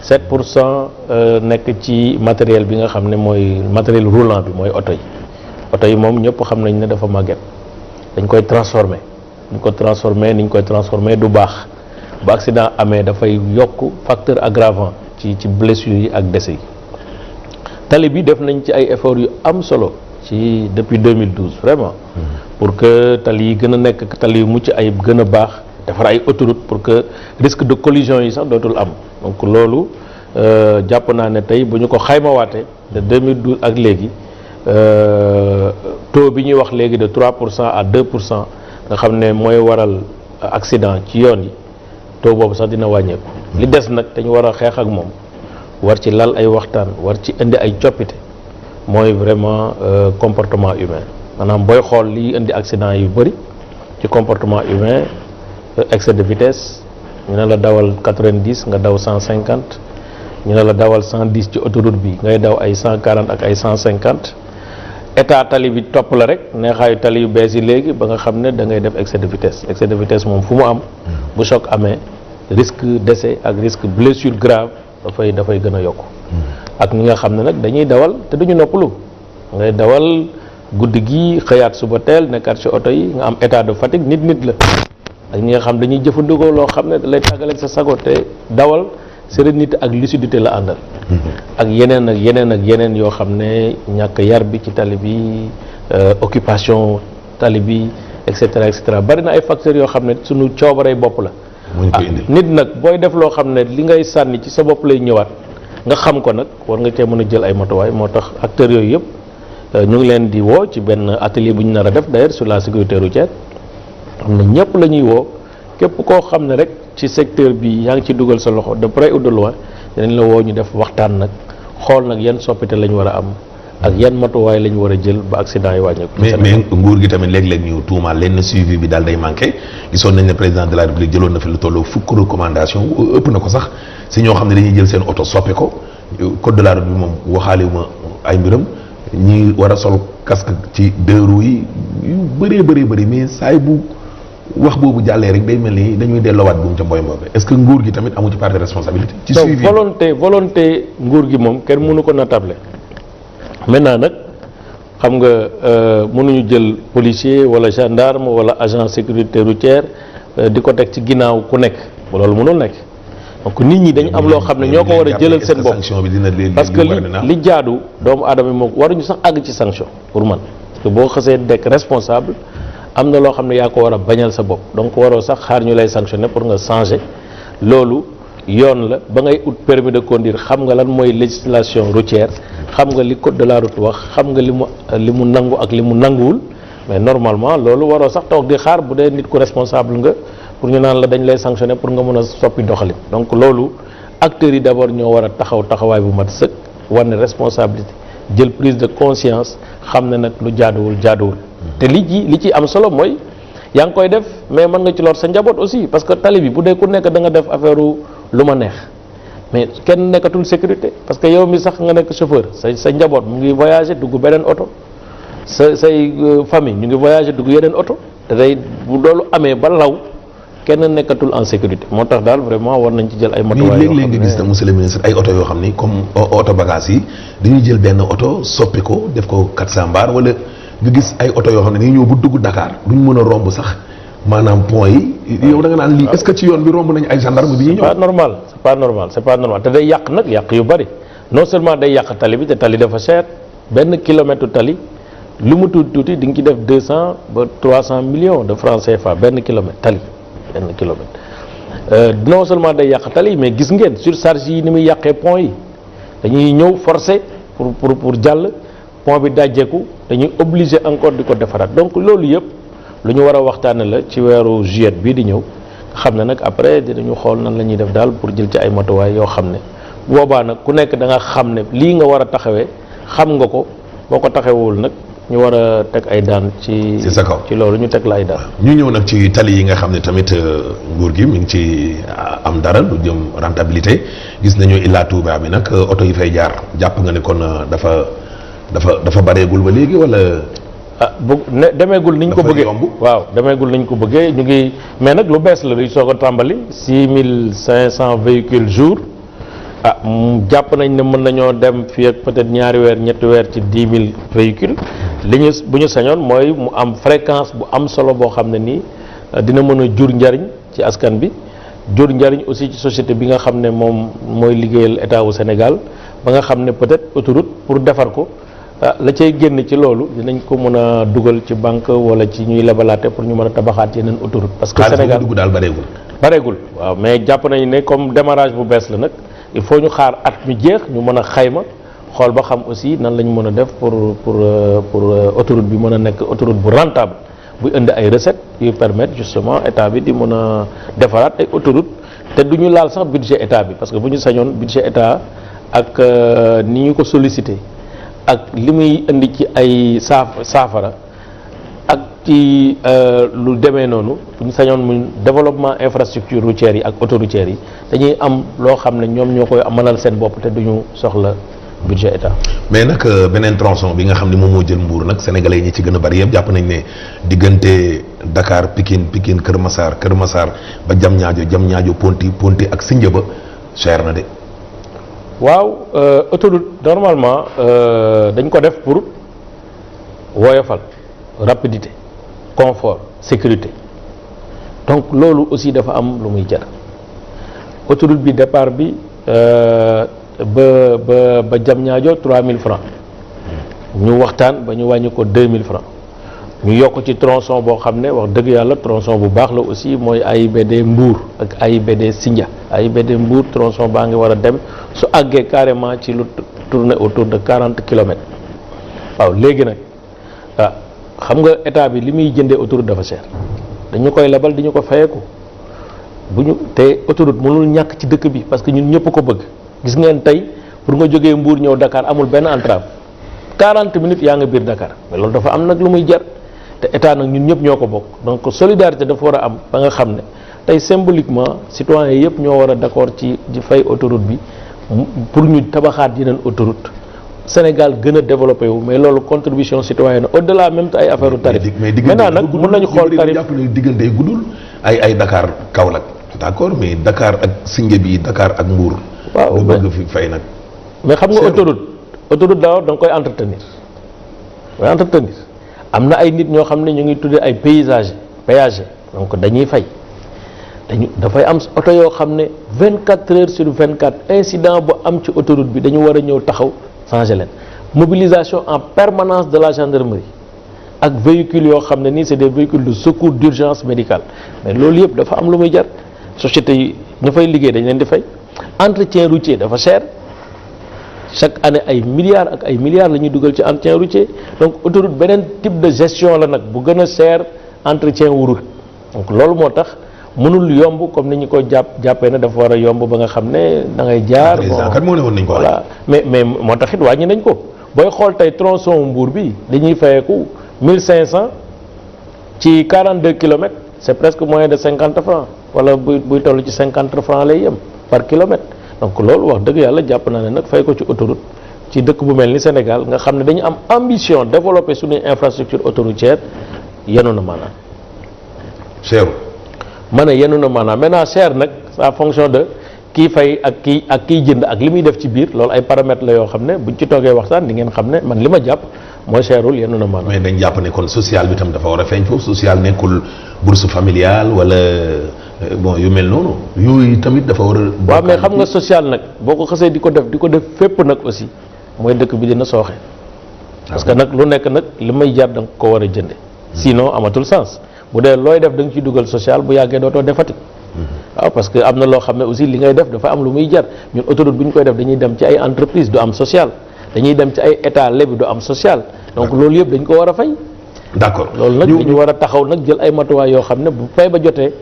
7% nekk ci matériel bi nga xam ne mooy matériel roulant bi mooy oto yi moom ñëpp xam nañ ne dafa màgget dañ koy transformer niñ koy transformer du baax bu accident amee dafay yokk facteur aggravant ci blessures yi ak décès yi tali bi def nañ ci ay efforts yu am solo ci depuis 2012 vraiment pour que tali yi gën a nekk tali yu mucc ayib gën a baax defar ay autoroute pour que risque de collision yi sax dootul am donc loolu jàpp naa ne tey bu ñu ko xaymawaatee de 2012 ak léegi taux bi ñuy wax léegi de 3% à 2% nga xam ne mooy waral accident ci yoon yi taux boobu sax dina wàññeeku. li des nag dañu war a xeex ak moom war ci lal ay waxtaan war ci indi ay coppite mooy vraiment comportement humain maanaam booy xool liy indi accident yu bëri ci comportement humain excès de vitesse ñu ne la dawal 90 nga daw 150 ñu ne la dawal 110 ci autoroute bi ngay daw ay 140 ak ay 150 état tali bi topp la rek neexaayu tali yu bees yi léegi ba nga xam ne da ngay def excès de vitesse moom fu mu am bu choc amee risque décès ak risque blessure grave dafay gën a yokku ak ñi nga xam ne nag dañuy dawal te duñu noppalu ngay dawal guddi gi xëyaat suba teel nekkaat ci oto yi nga am état de fatigue nit la ak ñi nga xam dañuy jëfandikoo loo xam ne da lay tàggaleeg sa sago te dawal sérénité ak lucidité la àndal ak yeneen yoo xam ne ñàkk yar bi ci tali bi occupation tali bi et cetera bari na ay facteurs yoo xam ne suñu coobarey bopp la nit nag booy def loo xam ne li ngay sànni ci sa bopp lay ñëwaat nga xam ko nag war nga cee mën a jël ay matuwaay moo tax acteurs yooyu yëpp ñu ngi leen di woo ci benn atelier bu ñu nar a def d'ailleurs sur la sécurité routière xam ne ñëpp la ñuy woo képp koo xam ne rek ci secteur bi yaa ngi ci dugal sa loxo de près ou de loin dinañ la woo ñu def waxtaan nag xool nag yan soppite lañ war a am ak yan matuwaay lañ war a jël ba accident yi wàññeeku. mais nguur gi tamit léeg-léeg ñu tuumaal leen suivi bi daal day manqué gisoon nañ ne président de la république jëloon na fi lu toll fukk recommandation ëpp na ko sax si ñoo xam ne dañuy jël seen oto soppi ko code de la route bi moom waxaale wu ma ay mbiram ñi war a sol casque ci deux roues yi yu bëri mais saay bu wax boobu jàllee rek day mel ni dañuy delloowaat bu mu ca mboy mboobe est-ce que nguur gi tamit amu ci part de responsabilité. ci suivi volonté nguur gi moom kenn mënu ko natable maintenant nag xam nga mënuñu jël policier wala gendarme wala agent sécurité routière di ko teg ci ginnaaw ku nekk loolu mënul nekk donc nit ñi dañu am loo xam ne ñoo ko war a jëlal seen bopp parce que li jaadu doomu aadama moo waruñu sax àgg ci sanction pour man parce que boo xasee dekk responsable am na loo xam ne yaa ko war a bañal sa bopp donc waroo sax xaar ñu lay sanctionner pour nga changer loolu yoon la ba ngay ut permis de conduire xam nga lan mooy législation routière xam nga li code de la route wax xam nga li mu nangu ak li mu nanguwul mais normalement loolu waroo sax toog di xaar bu dee nit ku responsable nga pour ñu naan la dañ lay sanctionner pour nga mën a soppi doxalin donc loolu acteurs yi d'abord ñoo war a taxawaay bu mat sëkk war ne responsabilité jël prise de conscience xam ne nag lu jaaduwul te li ci am solo mooy yaa ngi koy def mais mën nga ci lor sa njaboot aussi parce que tali bi bu dee ku nekk da nga def affaire lu ma neex mais kenn nekkatul sécurité parce que yow mi sax nga nekk chauffeur sa njaboot mu ngi voyager dugg beneen oto say famille ñu ngi voyager dugg yeneen oto te day bu loolu amee ba law kenn nekkatul en sécurité moo tax daal vraiment war nañ ci jël ay matuwaay yoo xam ne léeg-léeg nga gis na monsieur le ministre ay oto yoo xam ni comme oto bagage yi dañuy jël benn oto soppi ko def ko 400 mbaar wala nga gis ay oto yoo xam ne dañuy ñëw bu dugg Dakar duñ mën a romb sax maanaam point yi yow da nga naan lii est-ce que ci yoon bi romb nañu ay gendarme bi ñuy ñëw. c'est pas normal te day yàq nag yàq yu bari non seulement day yàq tali bi te tali dafa cher benn kilomètre tali lu mu tuuti di nga ci def 200 ba 300 millions de francs CFA benn kilomètre tali benn kilomètre non seulement day yàq tali mais gis ngeen surcharge yi ni muy yàqee pont yi dañuy ñëw forcer pour jàll pont bi dajjeeku dañuy obligé encore di ko defaraat donc loolu yëpp lu ñu war a waxtaane la ci weeru juillet bii di ñëw xam ne nag après dinañu xool nan la ñuy def daal pour jël ci ay matuwaay yoo xam ne boobaa nag ku nekk da nga xam ne lii nga war a taxawee xam nga ko boo ko taxawul nag ñu war a teg ay daan ci sa kaw ci loolu ñu teg la ay daan. ñu ñëw nag ci tali yi nga xam ne tamit nguur gi mi ngi ci am dara lu jëm rentabilité gis nañu Ila Touba bi nag oto yi fay jaar jàpp nga ne kon dafa bareegul ba léegi wala. demeegul niñ ko bëggee waaw demeegul niñ ko bëggee ñu ngi mais nag lu bees la luy soog a tàmbali 6500 véhicules jour jàpp nañ ne mën nañoo dem fii ak peut-être ñaari weer ñetti weer ci 10 000 véhicules li ñu bu ñu sañoon mooy mu am fréquence bu am solo boo xam ne nii dina mën a jur njariñ ci askan bi jur njariñ aussi ci société bi nga xam ne moom mooy liggéeyal état wu Sénégal ba nga xam ne peut-être autoroute pour defar ko la cay génn ci loolu dinañ ko mën a dugal ci banque wala ci ñuy lebalaate pour ñu mën a tabaxaat yeneen autoroute parce que Sénégal dugg daal bareegul waaw mais jàpp nañu ne comme démarrage bu bees la nag il faut ñu xaar at mi jeex ñu mën a xayma xool ba xam aussi nan la ñu mën a def pour autoroute bi mën a nekk autoroute bu rentable buy indi ay recettes yuy permettre justement état bi di mën a defaraat ay autoroute te du ñu laal sax budget état bi parce que bu ñu sañoon budget état ak ni ñu ko sollicité ak li muy indi ci ay saafara ak ci lu demee noonu bu ñu sañoon mu développement infrastructure routière yi ak autoroutière yi dañuy am loo xam ne ñoom ñoo koy mënal seen bopp te duñu soxla budget état. mais nag beneen tronçon bi nga xam ne moom moo jël Mbour nag sénégalais yi ñi ci gën a bari yëpp jàpp nañ ne diggante Dakar Pikine Kër Massar ba Diamniadio Ponty ak Sindia ba cher na de. waaw autoroute normalement dañ ko def pour woyofal rapidité confort sécurité donc loolu aussi dafa am lu muy jar autoroute bi départ bi ba Diamniadio 3000 francs ñu waxtaan ba ñu wàññi ko 2000 francs ñu yokk ci tronçon boo xam ne wax dëgg yàlla tronçon bu baax la aussi mooy AIBD Mbour ak AIBD Sindia AIBD Mbour tronçon baa ngi war a dem su àggee carrément ci lu tourner autour de 40 kilomètres waaw léegi nag xam nga état bi li muy jëndee autoroute dafa cher dañu koy lebal di ñu ko fayeeku bu ñu te autoroute mënul ñàkk ci dëkk bi parce que ñun ñëpp ko bëgg gis ngeen tey pour nga jógee Mbour ñëw Dakar amul benn entrave 40 minutes yaa nga biir Dakar mais loolu dafa am nag lu muy jar te état nag ñun ñëpp ñoo ko bokk donc solidarité dafa war a am ba nga xam ne tey symboliquement citoyens yëpp ñoo war a d'accord ci fay autoroute bi pour ñu tabaxaat yeneen autoroute Sénégal gën a développé wu mais loolu contribution citoyenne au-delà même ay affaire u tarif maintenant nag mën nañu xool tarif jàpp ne diggante yi guddul ay Dakar Kaolack d'accord mais Dakar ak Sindia bi Dakar ak Mbour waaw lu bëgg fi fay nag mais xam nga autoroute daaw da nga koy entretenir am na ay nit ñoo xam ne ñu ngi tuddee ay péager donc dañuy fay dafay am oto yoo xam ne 24 heures sur 24 incident bu am ci autoroute bi dañu war a ñëw taxaw changer leen mobilisation en permanence de la gendarmerie ak véhicules yoo xam ne nii c'est des véhicules de secours d'urgence médicale mais loolu yëpp dafa am lu muy jar société yi ñu fay liggéey dañ leen di fay entretien routier dafa cher chaque année ay milliards ak ay milliards la ñuy dugal ci entretien routier donc autoroute beneen type de gestion la nag bu gën a cher entretien wu route donc loolu moo tax mënul yomb comme ni ñu ko jàppee ne dafa war a yomb ba nga xam ne da ngay jaar. kat moo ne woon nañ ko voilà mais moo tax it wàññi nañ ko booy xool tey tronçon Mbour bi dañuy fayeeku 1500 ci 42 kilomètres c'est presque moins de 50 francs wala buy toll ci 50 francs lay yem par kilomètre donc loolu wax dëgg yàlla jàpp naa ne nag fay ko ci autoroute ci dëkk bu mel ni Sénégal nga xam ne dañu am ambition développer suñuy infrastructure autoroutière yenu na maanaam. cher. ma ne yenu na maanaam maintenant cher nag ça fonction de kii fay ak kiy jënd ak li muy def ci biir loolu ay paramètres la yoo xam ne buñ ci toogee waxtaan di ngeen xam ne man li ma jàpp mooy cherul yenu na maanaam. mais dañ jàpp ne kon social bi tam dafa war a feeñ foofu social nekkul bourse familiale wala bon yu mel noonu yooyu tamit dafa war a. waaw mais xam nga social nag boo ko xasee di ko def fépp nag aussi mooy dëkk bi dina sooxe. parce que nag lu nekk nag li may jar da nga ko war a jënde sinon amatul sens bu dee looy def da nga ciy dugal social bu yàggee dootoo defati. waaw parce que am na loo xam ne aussi li ngay def dafa am lu muy jar ñun autoroute bu ñu koy def dañuy dem ci ay entreprise du am social dañuy dem ci ay état lebi du am social donc loolu yëpp dañ ko war a fay. d'accord loolu nag dañu war a taxaw nag jël ay matuwaay yoo xam ne bu fay ba jotee.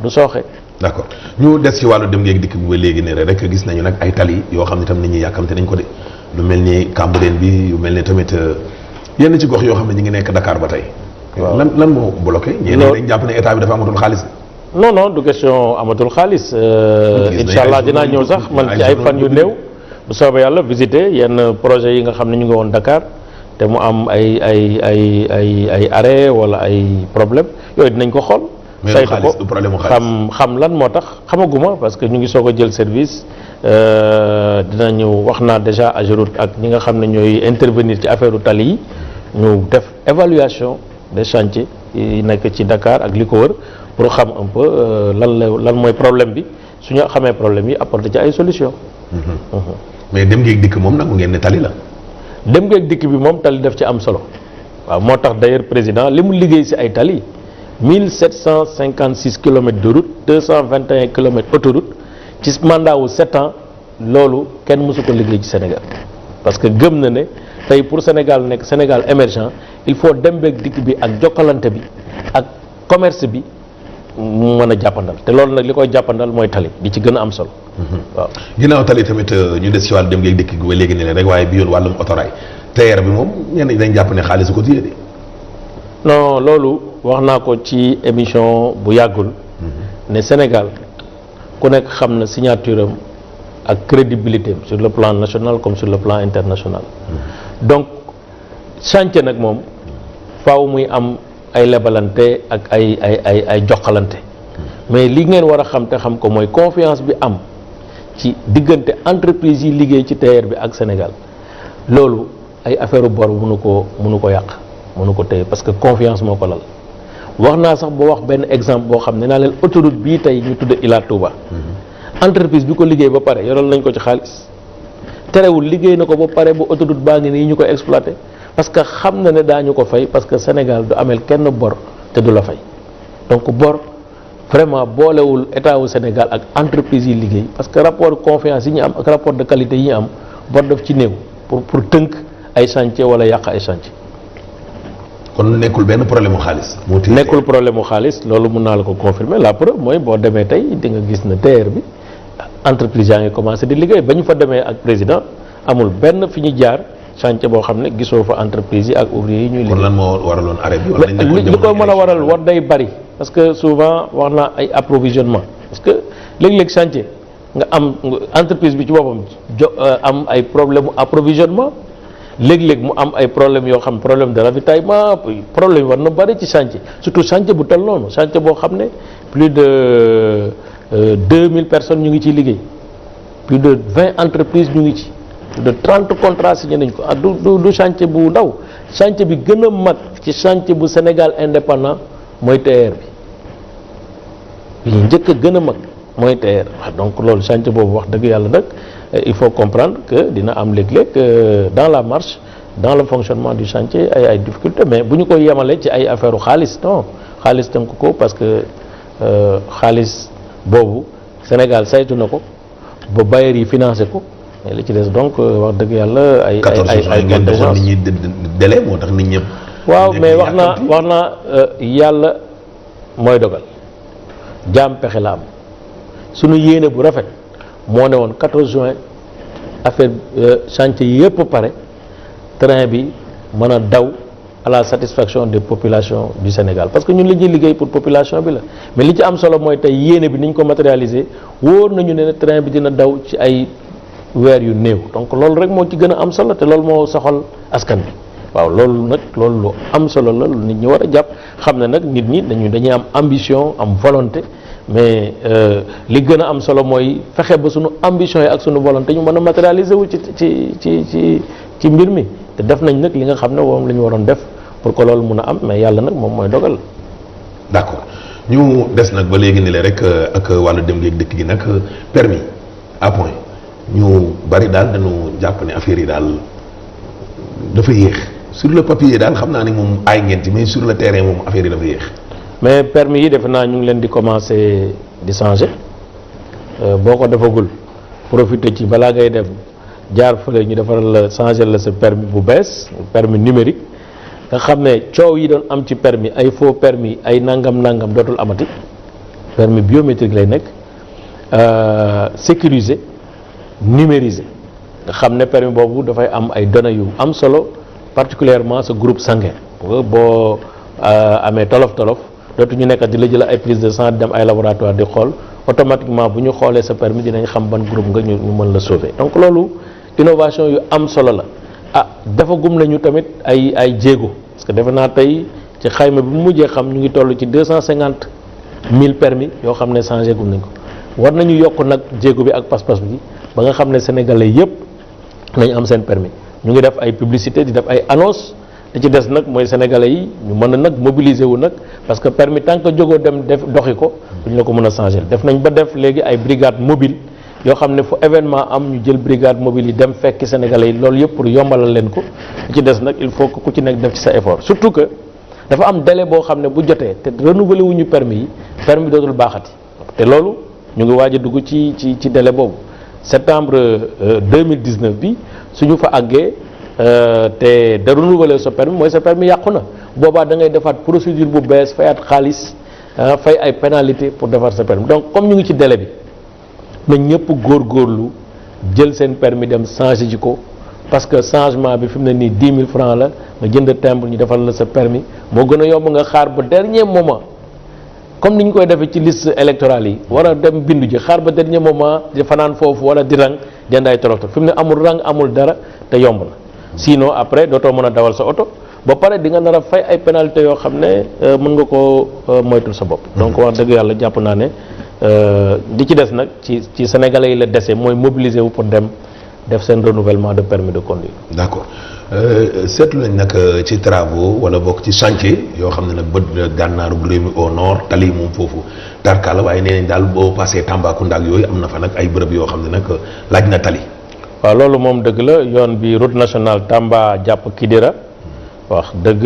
du sooxe. d'accord ñu des ci wàllu dem ngeeg dikk bi ba léegi ne rek gis nañu nag ay tali yoo xam ne tam nit ñi yàkkamte nañ ko de lu mel ni Cambérène bi yu mel ni tamit yenn ci gox yoo xam ne ñu ngi nekk Dakar ba tey. waaw lan moo bloqué. ñeneen dañ jàpp ne état bi dafa amatul xaalis. non du question amatul xaalis. incha allah dinaa ñëw sax man ci ay fan yu néew. bu soobee yàlla visiter yenn projet yi nga xam ne ñu ngi woon Dakar te mu am ay arrêt wala ay problème yooyu dinañ ko xool. saytu ko xam lan moo tax xamaguma parce que ñu ngi soog a jël service dinañu wax naa déjà AGEROUTE ak ñi nga xam ne ñooy intervenir ci affaire u tali yi ñu def évaluation des chantiers yi nekk ci Dakar ak li ko wër pour xam un peu lan mooy problème bi su ñu xamee problème yi apporter ci ay solutions. mais dem ngeeg dikk moom nangu ngeen ne tali la. dem ngeeg dikk bi moom tali daf ci am solo waaw moo tax d'ailleurs président li mu liggéey ci ay tali 1756 kilomètres de route 221 kilomètres autoroute ci mandat wu 7 ans loolu kenn mësu ko liggéey ci Sénégal parce que gëm na ne tey pour Sénégal nekk Sénégal émergent il faut dem beeg dikk bi ak jokkalante bi ak commerce bi mu mën a jàppandal te loolu nag li koy jàppandal mooy tali di ci gën a am solo. waaw ginnaaw tali tamit ñu des ci wàllu dem ngeeg dikk gi ba léegi ne leen rek waaye bi yoon wàllum autorail TER bi moom ñenn ñi dañ jàpp ne xaalis ko téye de. non loolu wax naa ko ci émission bu yàggul ne Sénégal ku nekk xam na signature am ak crédibilité am sur le plan national comme sur le plan international donc chantier nag moom faaw muy am ay lebalante ak ay joxalante mais li ngeen war a xam te xam ko mooy confiance bi am ci diggante entreprise yi liggéey ci TER bi ak Sénégal loolu ay affaire bor mënu ko yàq mënu ko téye parce que confiance moo ko lal wax naa sax boo wax benn exemple boo xam ne naa leen autoroute bii tey ñu tudde Ila Touba entreprise bi ko liggéey ba pare yoral nañ ko ci xaalis terewul liggéey na ko ba pare ba autoroute baa ngi nii ñu ko exploité parce que xam na ne daañu ko fay parce que Sénégal du amel kenn bor te du la fay donc bor vraiment boolewul état wu Sénégal ak entreprise yi liggéey parce que rapport confiance yi ñu am ak rapport de qualité yi ñu am bor daf ci néew pour tënk ay chantier wala yàq ay chantier. kon nekkul benn problème mu xaalis. nekkul problème mu xaalis loolu mun naa la ko confirmer la preuve mooy boo demee tey di nga gis ne TER bi entreprise yaa ngi commencé di liggéey ba ñu fa demee ak président amul benn fi ñu jaar chantier boo xam ne gisoo fa entreprise yi ak ouvrier yi ñuy liggéey. kon lan moo waraloon arrêt bi. li ko mën a waral war day bari parce que souvent wax naa ay approvisionnement parce que léeg-léeg chantier nga am entreprise bi ci boppam am ay problème mu approvisionnement. léeg-léeg mu am ay problème yoo xam problème de ravitaillement problème war na bari ci chantier surtout chantier bu toll noonu chantier boo xam ne plus de 2000 personnes ñu ngi ciy liggéey plus de 20 entreprises ñu ngi ci plus de 30 contrats signé nañ ko du chantier bu ndaw chantier bi gën a mag ci chantier bu Sénégal indépendant mooy TER bi njëkk a gën a mag mooy TER donc loolu chantier boobu wax dëgg yàlla nag il faut comprendre que dina am léeg-léeg dans la marche dans le fonctionnement du chantier ay difficultés mais bu ñu koy yemalee ci ay affaire u xaalis non xaalis tënk ko parce que xaalis boobu Sénégal saytu na ko ba bailleurs yi financé ko mais li ci des donc wax dëgg yàlla ay contingence nit ñi délai moo tax nit ñëpp. waaw mais wax naa yàlla mooy dogal jaam pexe la am sunu yéene bu rafet. moo ne woon 14 juin affaire chantier yëpp pare train bi mën a daw à la satisfaction des populations du Sénégal parce que ñun li ñuy liggéey pour population bi la mais li ci am solo mooy tey yéene bi ni ñu ko matérialiser wóor nañu ne train bi dina daw ci ay weer yu néew donc loolu rek moo ci gën a am solo te loolu moo soxal askan bi waaw loolu nag loolu lu am solo la lu nit ñi war a jàpp xam ne nag nit ñi dañuy am ambition am volonté mais li gën a am solo mooy fexe ba sunu ambition yi ak sunu volonté ñu mën a matérialiser wu ci mbir mi te def nañ nag li nga xam ne moom la ñu waroon def pour que loolu mun a am mais yàlla nag moom mooy dogal. d'accord ñu des nag ba léegi ni le rek ak wàllu dem ngeeg dëkk gi nag permis à point ñu bari daal dañu jàpp ne affaire yi daal dafa yéex sur le papier daal xam naa ni moom aay ngeen ci mais sur le terrain moom affaire yi dafa yéex. mais permis yi defe naa ñu ngi leen di commencer di changer boo ko defagul profiter ci balaa ngay dem jaar fële ñu defaral la changer la sa permis bu bees permis numérique nga xam ne coow yi doon am ci permis ay faux permis ay nangam dootul amati permis biométrique lay nekk sécurisé numérisé nga xam ne permis boobu dafay am ay données yu am solo particulièrement sa groupe sanguin boo amee tolof dootu ñu nekk di la jël ay prise de sang dem ay laboratoire di xool automatiquement bu ñu xoolee sa permis dinañ xam ban groupe nga ñu mën la sauver donc loolu innovation yu am solo la defagum nañu tamit ay jéego parce que defe naa tey ci xayma bi mu mujjee xam ñu ngi toll ci 250 000 permis yoo xam ne changé gum nañ ko war nañu yokk nag jéego bi ak pas-pas bi ba nga xam ne sénégalais yëpp nañ am seen permis ñu ngi def ay publicité di def ay annonce li ci des nag mooy sénégalais yi ñu mën a nag mobiliser wu nag parce que permis tant que jógoo dem def doxi ko duñ la ko mën a changer def nañ ba def léegi ay brigade mobile yoo xam ne fu événement am ñu jël brigade mobile yi dem fekki sénégalais yi loolu yëpp pour yombalal leen ko li ci des nag il faut que ku ci nekk def ci sa effort surtout que dafa am délai boo xam ne bu jotee te renouveler wuñu permis dootul baaxati te loolu ñu ngi waaj a dugg ci délai boobu septembre 2019 bi suñu fa àggee te da renouveler sa permis mooy sa permis yàqu na boobaa da ngay defaat procédure bu bees fayaat xaalis fay ay pénalité pour defar sa permis donc comme ñu ngi ci délai bi nañ ñëpp góorgóorlu jël seen permis dem changer ji ko parce que changement bi fi mu ne nii 10 000 francs la nga jënd timbre ñu defal la sa permis moo gën a yomb nga xaar ba dernier moment comme ni ñu koy defee ci liste électorale yi war a dem bindu ji xaar ba dernier moment di fanaan foofu wala di rang jënd ay toroxto fi mu ne amul rang amul dara te yomb na sinon après dootoo mën a dawal sa oto ba pare di nga nar a fay ay pénalité yoo xam ne mën nga koo moytul sa bopp donc wax dëgg yàlla jàpp naa ne di ci des nag ci sénégalais yi la dese mooy mobiliser wu pour dem def seen renouvellement de permis de conduire. d'accord seetlu nañ nag ci travaux wala bokk ci chantier yoo xam ne nag bët gànnaaru réew mi au nord tali moom foofu tarkala waaye nee nañ daal boo passé Tambacounda ak yooyu am na fa nag ay bërëb yoo xam ne nag laaj na tali. waaw loolu moom dëgg la yoon bi route nationale Tamba jàpp Kidira wax dëgg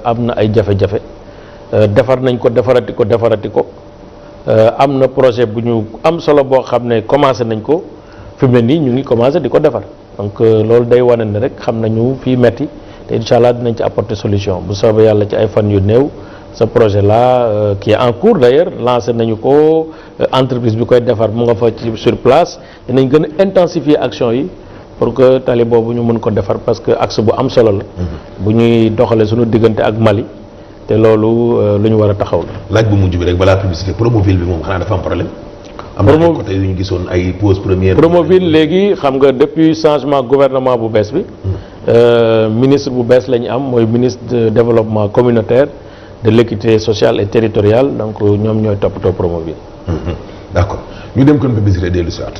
am na ay jafe-jafe defar nañ ko defarati ko am na projet bu ñu am solo boo xam ne commencé nañ ko fi mu ne nii ñu ngi commencé di ko defar donc loolu day wane ne rek xam nañu fii metti te incha allah dinañ ci apporter solution bu soobee yàlla ci ay fan yu néew ce projet là qui est en cours d'ailleurs lancé nañu ko entreprise bi koy defar mu nga fa ci sur place dinañ gën a intensifier action yi pour que tali boobu ñu mën ko defar parce que axe bu am solo la bu ñuy doxalee suñu diggante ak Mali te loolu lu ñu war a taxaw la. laaj bu mujj bi rek balaa publicité Promoville bi moom xanaa dafa am problème. am na ay côté yu ñu gisoon ay pause première. Promoville léegi xam nga depuis changement gouvernement bu bees bi. ministre bu bees la ñu am mooy ministre de développement communautaire de l'équité sociale et territoriale donc ñoom ñooy toppatoo Promoville. d'accord ñu dem kon publicité dellu si waat